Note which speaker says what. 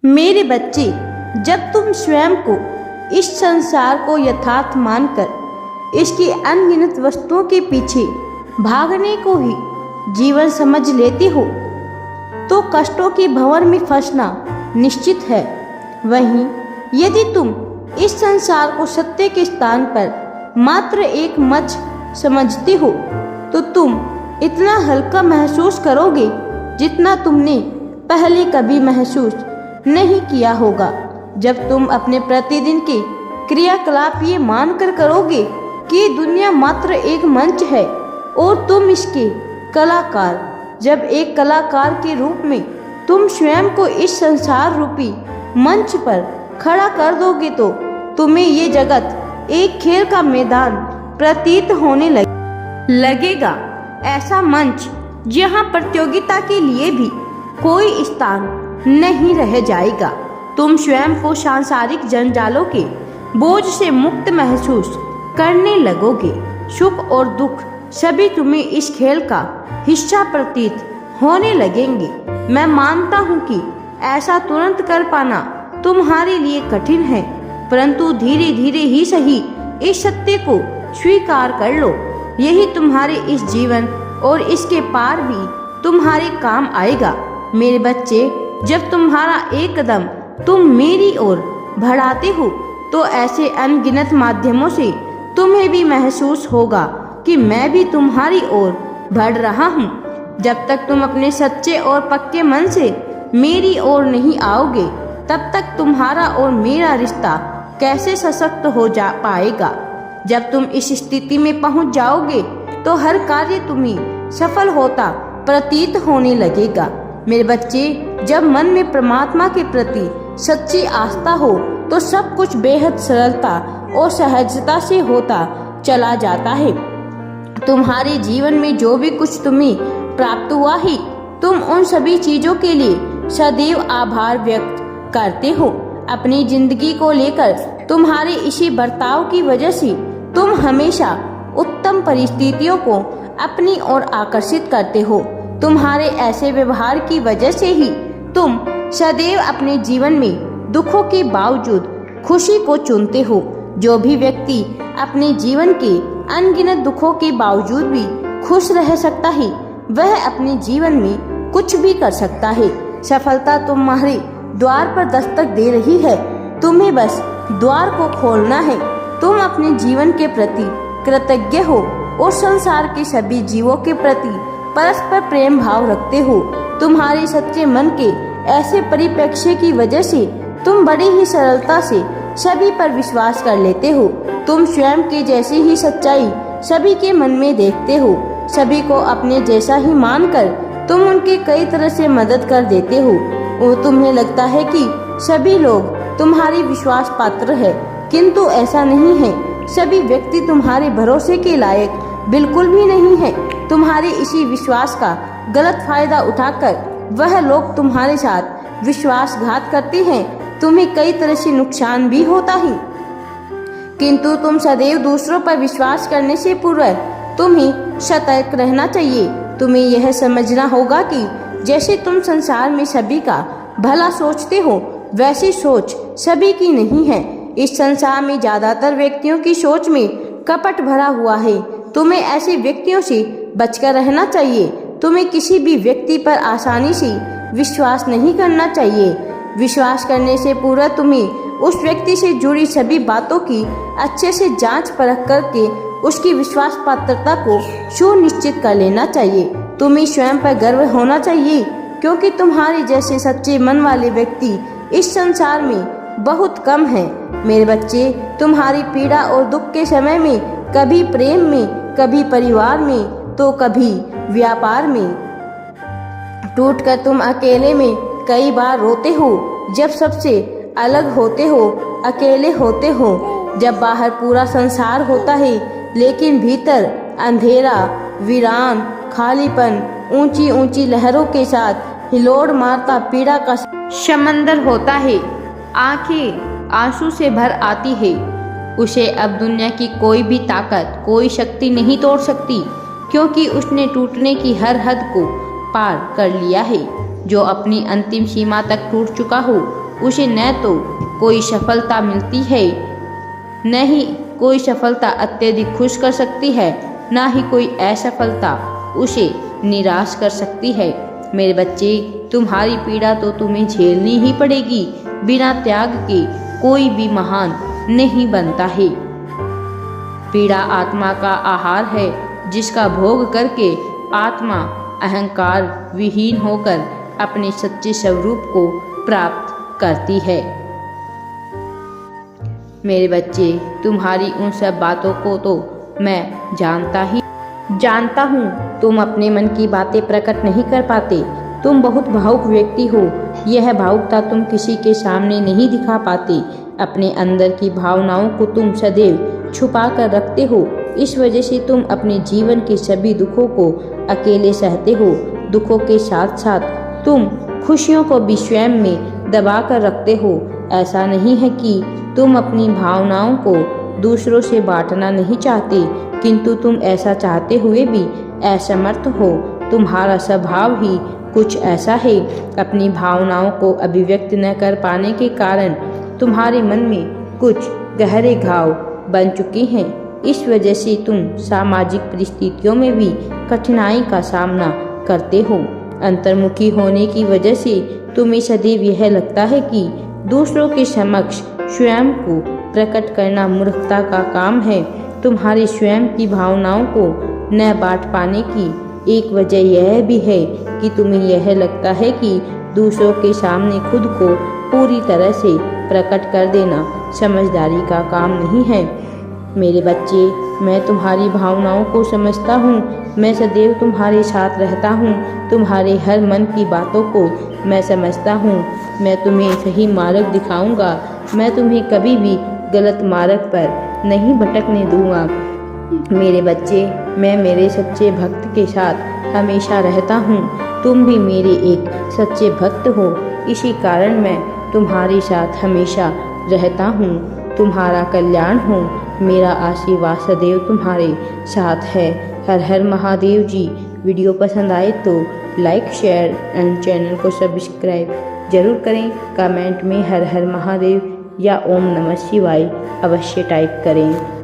Speaker 1: मेरे बच्चे, जब तुम स्वयं को, इस संसार को यथार्थ मानकर इसकी अनगिनत वस्तुओं के पीछे भागने को ही जीवन समझ लेते हो तो कष्टों के भंवर में फंसना निश्चित है। वहीं यदि तुम इस संसार को सत्य के स्थान पर मात्र एक मंच समझते हो तो तुम इतना हल्का महसूस करोगे जितना तुमने पहले कभी महसूस नहीं किया होगा। जब तुम अपने प्रतिदिन के क्रियाकलाप ये मानकर करोगे कि दुनिया मात्र एक मंच है और तुम इसके कलाकार, जब एक कलाकार के रूप में तुम स्वयं को इस संसार रूपी मंच पर खड़ा कर दोगे तो तुम्हें ये जगत एक खेल का मैदान प्रतीत होने लगेगा। ऐसा मंच जहाँ प्रतियोगिता के लिए भी कोई स्थान नहीं रह जाएगा। तुम स्वयं को सांसारिक जंजालों के बोझ से मुक्त महसूस करने लगोगे। सुख और दुख सभी तुम्हें इस खेल का हिस्सा प्रतीत होने लगेंगे। मैं मानता हूँ कि ऐसा तुरंत कर पाना तुम्हारे लिए कठिन है, परंतु धीरे धीरे ही सही इस सत्य को स्वीकार कर लो। यही तुम्हारे इस जीवन और इसके पार भी तुम्हारे काम आएगा। मेरे बच्चे, जब तुम्हारा एक कदम तुम मेरी ओर बढ़ाते हो तो ऐसे अनगिनत माध्यमों से तुम्हें भी महसूस होगा कि मैं भी तुम्हारी ओर बढ़ रहा हूँ। जब तक तुम अपने सच्चे और पक्के मन से मेरी ओर नहीं आओगे तब तक तुम्हारा और मेरा रिश्ता कैसे सशक्त हो जा पाएगा। जब तुम इस स्थिति में पहुँच जाओगे तो हर कार्य तुम्हें सफल होता प्रतीत होने लगेगा। मेरे बच्चे, जब मन में परमात्मा के प्रति सच्ची आस्था हो तो सब कुछ बेहद सरलता और सहजता से होता चला जाता है। तुम्हारे जीवन में जो भी कुछ तुम्हें प्राप्त हुआ है, तुम उन सभी चीजों के लिए सदैव आभार व्यक्त करते हो। अपनी जिंदगी को लेकर तुम्हारे इसी बर्ताव की वजह से तुम हमेशा उत्तम परिस्थितियों को अपनी ओर आकर्षित करते हो। तुम्हारे ऐसे व्यवहार की वजह से ही तुम सदैव अपने जीवन में दुखों के बावजूद खुशी को चुनते हो। जो भी व्यक्ति अपने जीवन के अनगिनत दुखों के बावजूद भी खुश रह सकता है, वह अपने जीवन में कुछ भी कर सकता है। सफलता तुम्हारे द्वार पर दस्तक दे रही है, तुम्हें बस द्वार को खोलना है। तुम अपने जीवन के प्रति कृतज्ञ हो और संसार के सभी जीवों के प्रति परस्पर प्रेम भाव रखते हो। तुम्हारे सच्चे मन के ऐसे परिप्रेक्ष्य की वजह से तुम बड़ी ही सरलता से सभी पर विश्वास कर लेते हो। तुम स्वयं के जैसी ही सच्चाई सभी के मन में देखते हो। सभी को अपने जैसा ही मानकर तुम उनके कई तरह से मदद कर देते हो। वो तुम्हें लगता है कि सभी लोग तुम्हारी विश्वास पात्र है, किंतु ऐसा नहीं है। सभी व्यक्ति तुम्हारे भरोसे के लायक बिल्कुल भी नहीं है। तुम्हारे इसी विश्वास का गलत फायदा उठाकर वह लोग तुम्हारे साथ विश्वासघात करते हैं। तुम्हें कई तरह से नुकसान भी होता है, किंतु तुम सदैव दूसरों पर विश्वास करने से पूर्व तुम्हें सतर्क रहना चाहिए। तुम्हें यह समझना होगा कि जैसे तुम संसार में सभी का भला सोचते हो, वैसी सोच सभी की नहीं है। इस संसार में ज्यादातर व्यक्तियों की सोच में कपट भरा हुआ है। तुम्हें ऐसे व्यक्तियों से बचकर रहना चाहिए। तुम्हें किसी भी व्यक्ति पर आसानी से विश्वास नहीं करना चाहिए। विश्वास करने से पूर्व तुम्हें उस व्यक्ति से जुड़ी सभी बातों की अच्छे से जांच परख करके उसकी विश्वास पात्रता को सुनिश्चित कर लेना चाहिए। तुम्हें स्वयं पर गर्व होना चाहिए, क्योंकि तुम्हारे जैसे सच्चे मन वाले व्यक्ति इस संसार में बहुत कम हैं। मेरे बच्चे, तुम्हारी पीड़ा और दुख के समय में कभी प्रेम में, कभी परिवार में, तो कभी व्यापार में टूटकर तुम अकेले में कई बार रोते हो। जब सबसे अलग होते हो, अकेले होते हो, जब बाहर पूरा संसार होता है लेकिन भीतर अंधेरा, वीरान, खालीपन, ऊंची ऊंची लहरों के साथ हिलोड़ मारता पीड़ा का समंदर होता है। आंखें आंसू से भर आती है। उसे अब दुनिया की कोई भी ताकत, कोई शक्ति नहीं तोड़ सकती, क्योंकि उसने टूटने की हर हद को पार कर लिया है। जो अपनी अंतिम सीमा तक टूट चुका हो उसे न तो कोई सफलता मिलती है, न ही कोई सफलता अत्यधिक खुश कर सकती है, ना ही कोई असफलता उसे निराश कर सकती है। मेरे बच्चे, तुम्हारी पीड़ा तो तुम्हें झेलनी ही पड़ेगी। बिना त्याग के कोई भी महान नहीं बनता है। पीड़ा आत्मा का आहार है, जिसका भोग करके आत्मा अहंकार विहीन होकर अपने सच्चे स्वरूप को प्राप्त करती है। मेरे बच्चे, तुम्हारी उन सब बातों को तो मैं जानता हूँ। तुम अपने मन की बातें प्रकट नहीं कर पाते। तुम बहुत भावुक व्यक्ति हो। यह भावुकता तुम किसी के सामने नहीं दिखा पाते। अपने अंदर की भावनाओं को तुम सदैव छुपा कर रखते हो। इस वजह से तुम अपने जीवन के सभी दुखों को अकेले सहते हो। दुखों के साथ साथ तुम खुशियों को भी स्वयं में दबा कर रखते हो। ऐसा नहीं है कि तुम अपनी भावनाओं को दूसरों से बांटना नहीं चाहते, किंतु तुम ऐसा चाहते हुए भी असमर्थ हो। तुम्हारा स्वभाव ही कुछ ऐसा है। अपनी भावनाओं को अभिव्यक्त न कर पाने के कारण तुम्हारे मन में कुछ गहरे घाव बन चुके हैं। इस वजह से तुम सामाजिक परिस्थितियों में भी कठिनाई का सामना करते हो। अंतर्मुखी होने की वजह से तुम्हें सदैव यह लगता है कि दूसरों के समक्ष स्वयं को प्रकट करना मूर्खता का काम है। तुम्हारी स्वयं की भावनाओं को न बांट पाने की एक वजह यह भी है कि तुम्हें यह लगता है कि दूसरों के सामने खुद को पूरी तरह से प्रकट कर देना समझदारी का काम नहीं है। मेरे बच्चे, मैं तुम्हारी भावनाओं को समझता हूँ। मैं सदैव तुम्हारे साथ रहता हूँ। तुम्हारे हर मन की बातों को मैं समझता हूँ। मैं तुम्हें सही मार्ग दिखाऊंगा। मैं तुम्हें कभी भी गलत मार्ग पर नहीं भटकने दूंगा। मेरे बच्चे, मैं मेरे सच्चे भक्त के साथ हमेशा रहता हूँ। तुम भी मेरे एक सच्चे भक्त हो। इसी कारण मैं तुम्हारे साथ हमेशा रहता हूँ। तुम्हारा कल्याण हो। मेरा आशीर्वाद सदैव तुम्हारे साथ है। हर हर महादेव जी। वीडियो पसंद आए तो लाइक, शेयर एंड चैनल को सब्सक्राइब जरूर करें। कमेंट में हर हर महादेव या ओम नमः शिवाय अवश्य टाइप करें।